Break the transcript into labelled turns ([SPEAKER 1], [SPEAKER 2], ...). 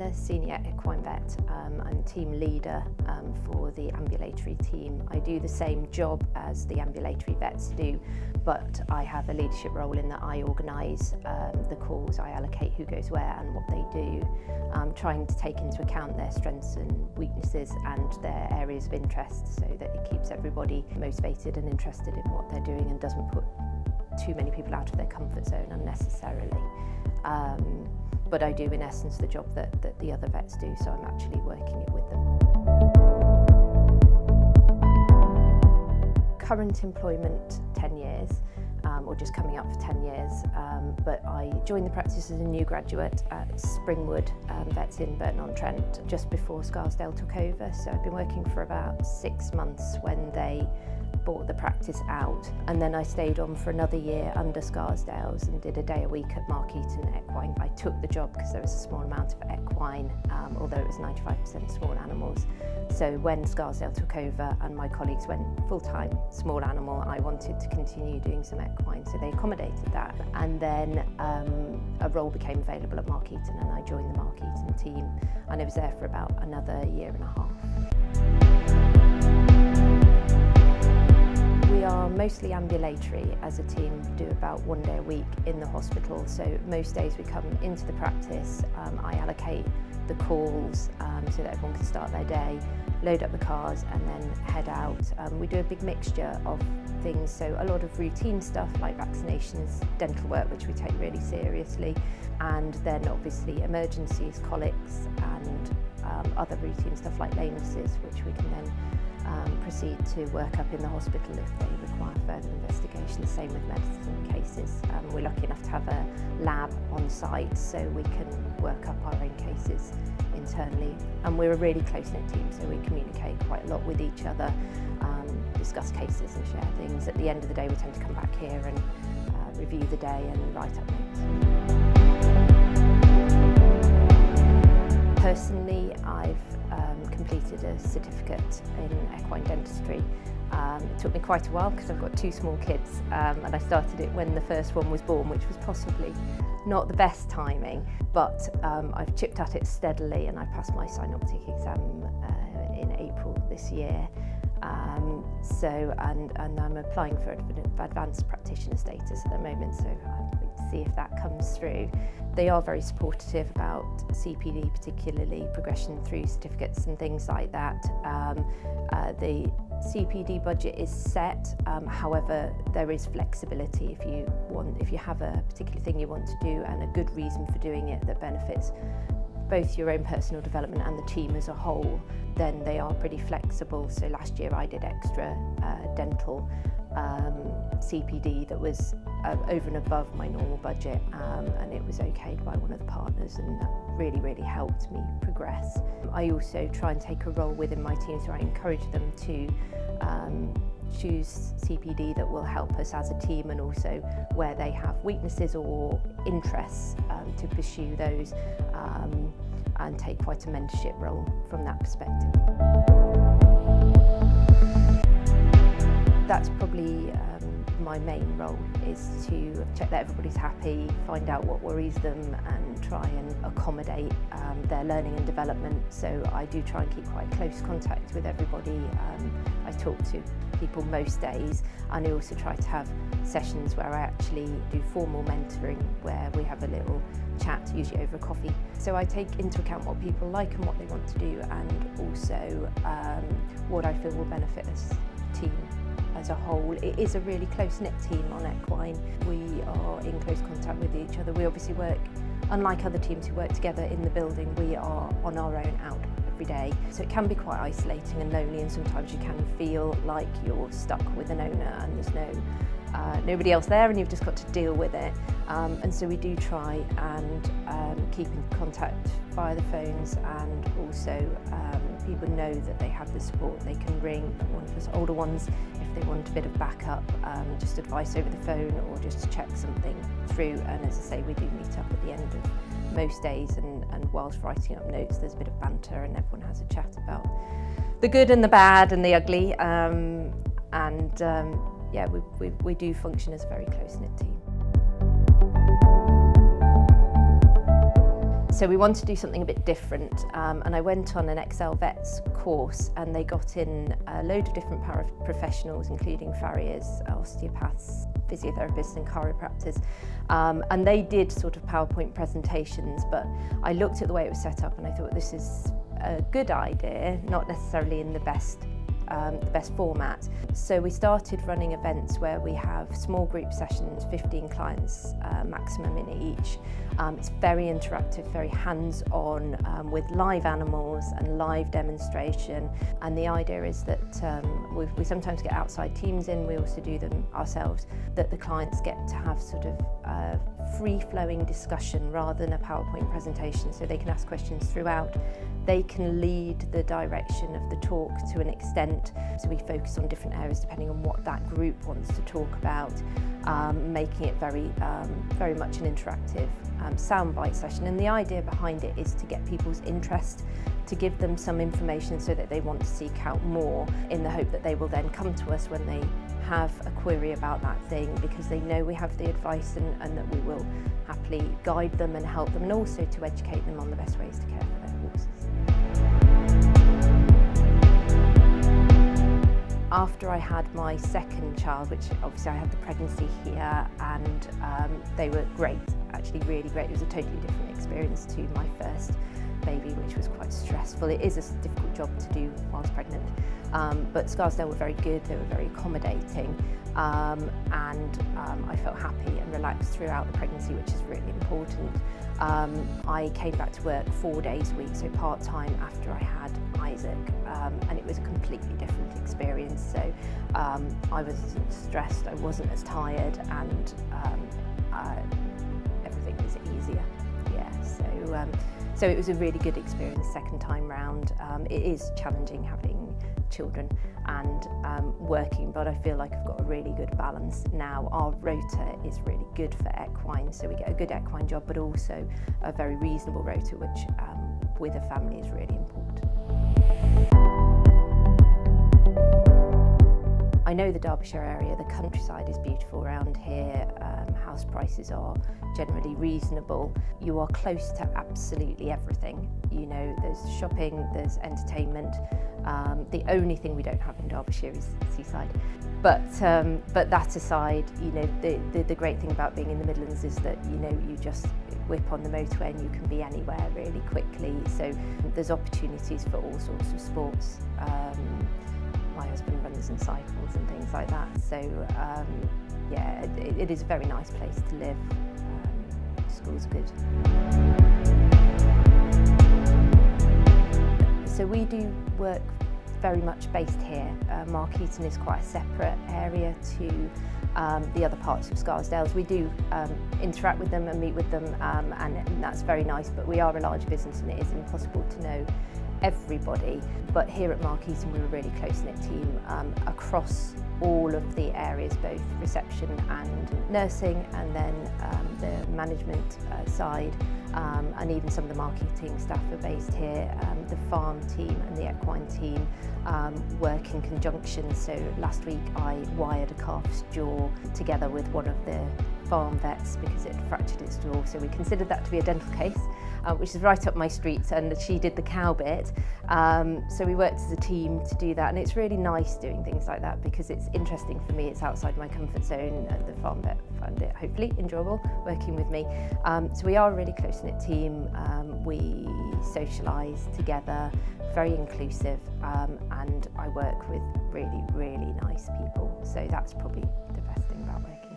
[SPEAKER 1] the senior equine vet. I'm team leader for the ambulatory team. I do the same job as the ambulatory vets do, but I have a leadership role in that I organise the calls, I allocate who goes where and what they do, trying to take into account their strengths and weaknesses and their areas of interest so that it keeps everybody motivated and interested in what they're doing and doesn't put too many people out of their comfort zone unnecessarily. But I do in essence the job that the other vets do, so I'm actually working it with them. Current employment 10 years, or just coming up for 10 years, but I joined the practice as a new graduate at Springwood Vets in Burton-on-Trent just before Scarsdale took over, so I've been working for about 6 months when they bought the practice out, and then I stayed on for another year under Scarsdale's and did a day a week at Mark Eaton Equine. I took the job because there was a small amount of equine, although it was 95% small animals. So when Scarsdale took over and my colleagues went full-time small animal, I wanted to continue doing some equine, so they accommodated that. And then a role became available at Mark Eaton and I joined the Mark Eaton team, and I was there for about another year and a half. We are mostly ambulatory as a team, do about 1 day a week in the hospital, so most days we come into the practice, I allocate the calls so that everyone can start their day, load up the cars and then head out. We do a big mixture of things, so a lot of routine stuff like vaccinations, dental work which we take really seriously, and then obviously emergencies, colics and other routine stuff like lamenesses which we can then proceed to work up in the hospital if they require further investigation. Same with medicine cases. We're lucky enough to have a lab on site so we can work up our own cases internally, and we're a really close-knit team, so we communicate quite a lot with each other, discuss cases and share things. At the end of the day we tend to come back here and review the day and write up notes. Personally, I've completed a certificate in equine dentistry. It took me quite a while because I've got 2 small kids, and I started it when the first one was born, which was possibly not the best timing, but I've chipped at it steadily and I passed my synoptic exam in April this year. And I'm applying for advanced practitioner status at the moment, so I'll see if that comes through. They are very supportive about CPD, particularly progression through certificates and things like that. The CPD budget is set, however there is flexibility if you have a particular thing you want to do and a good reason for doing it that benefits both your own personal development and the team as a whole, then they are pretty flexible. So last year I did extra dental CPD that was over and above my normal budget, and it was okayed by one of the partners, and that really helped me progress. I also try and take a role within my team, so I encourage them to choose CPD that will help us as a team, and also where they have weaknesses or interests to pursue those, and take quite a mentorship role from that perspective. That's probably my main role, is to check that everybody's happy, find out what worries them and try and accommodate their learning and development. So I do try and keep quite close contact with everybody. I talk to people most days, and I also try to have sessions where I actually do formal mentoring, where we have a little chat, usually over a coffee. So I take into account what people like and what they want to do, and also what I feel will benefit us team as a whole. It is a really close-knit team on equine. We are in close contact with each other. We obviously work, unlike other teams who work together in the building, we are on our own out every day. So it can be quite isolating and lonely, and sometimes you can feel like you're stuck with an owner and there's nobody else there and you've just got to deal with it. And so we do try and keep in contact via the phones, and also people know that they have the support. They can ring one of us older ones if they want a bit of backup, just advice over the phone or just to check something through. And as I say, we do meet up at the end of most days, and whilst writing up notes there's a bit of banter and everyone has a chat about the good and the bad and the ugly. Yeah, we do function as a very close-knit team. So we wanted to do something a bit different, and I went on an Excel Vets course, and they got in a load of different paraprofessionals, including farriers, osteopaths, physiotherapists and chiropractors, and they did sort of PowerPoint presentations, but I looked at the way it was set up and I thought this is a good idea, not necessarily in the best format. So we started running events where we have small group sessions, 15 clients maximum in each. It's very interactive, very hands-on, with live animals and live demonstration. And the idea is that we sometimes get outside teams in, we also do them ourselves, that the clients get to have sort of a free-flowing discussion rather than a PowerPoint presentation, so they can ask questions throughout. They can lead the direction of the talk to an extent, so we focus on different areas depending on what that group wants to talk about, making it very much an interactive soundbite session. And the idea behind it is to get people's interest, to give them some information so that they want to seek out more, in the hope that they will then come to us when they have a query about that thing, because they know we have the advice and that we will happily guide them and help them, and also to educate them on the best ways to care for their horses. After I had my second child, which obviously I had the pregnancy here, and they were great, actually really great. It was a totally different experience to my first baby, which was quite stressful. It is a difficult job to do whilst pregnant, but Scarsdale were very good, they were very accommodating, and I felt happy and relaxed throughout the pregnancy, which is really important. I came back to work 4 days a week, so part-time, after I had Isaac, and it was a completely different experience. So I wasn't stressed, I wasn't as tired, and everything was easier. Yeah, so it was a really good experience second time round. It is challenging having children and working, but I feel like I've got a really good balance now. Our rota is really good for equine, so we get a good equine job, but also a very reasonable rota, which with a family is really important. I know the Derbyshire area, the countryside is beautiful around here, house prices are generally reasonable. You are close to absolutely everything. You know, there's shopping, there's entertainment. The only thing we don't have in Derbyshire is seaside. But that aside, you know, the great thing about being in the Midlands is that, you know, you just whip on the motorway and you can be anywhere really quickly. So there's opportunities for all sorts of sports. My husband runs and cycles and things like that. So yeah, it is a very nice place to live. School's good. So we do work very much based here. Markeaton is quite a separate area to the other parts of Scarsdale. We do interact with them and meet with them, and that's very nice, but we are a large business and it is impossible to know everybody. But here at Markeaton we're a really close-knit team across all of the areas, both reception and nursing, and then the management side, and even some of the marketing staff are based here. The farm team and the equine team work in conjunction. So last week I wired a calf's jaw together with one of the farm vets because it fractured its jaw, so we considered that to be a dental case, which is right up my street, and she did the cow bit. So we worked as a team to do that, and it's really nice doing things like that because it's interesting for me, it's outside my comfort zone, and the farm vet found it hopefully enjoyable working with me. So we are a really close-knit team, we socialise together, very inclusive, and I work with really, really nice people, so that's probably the best thing about working.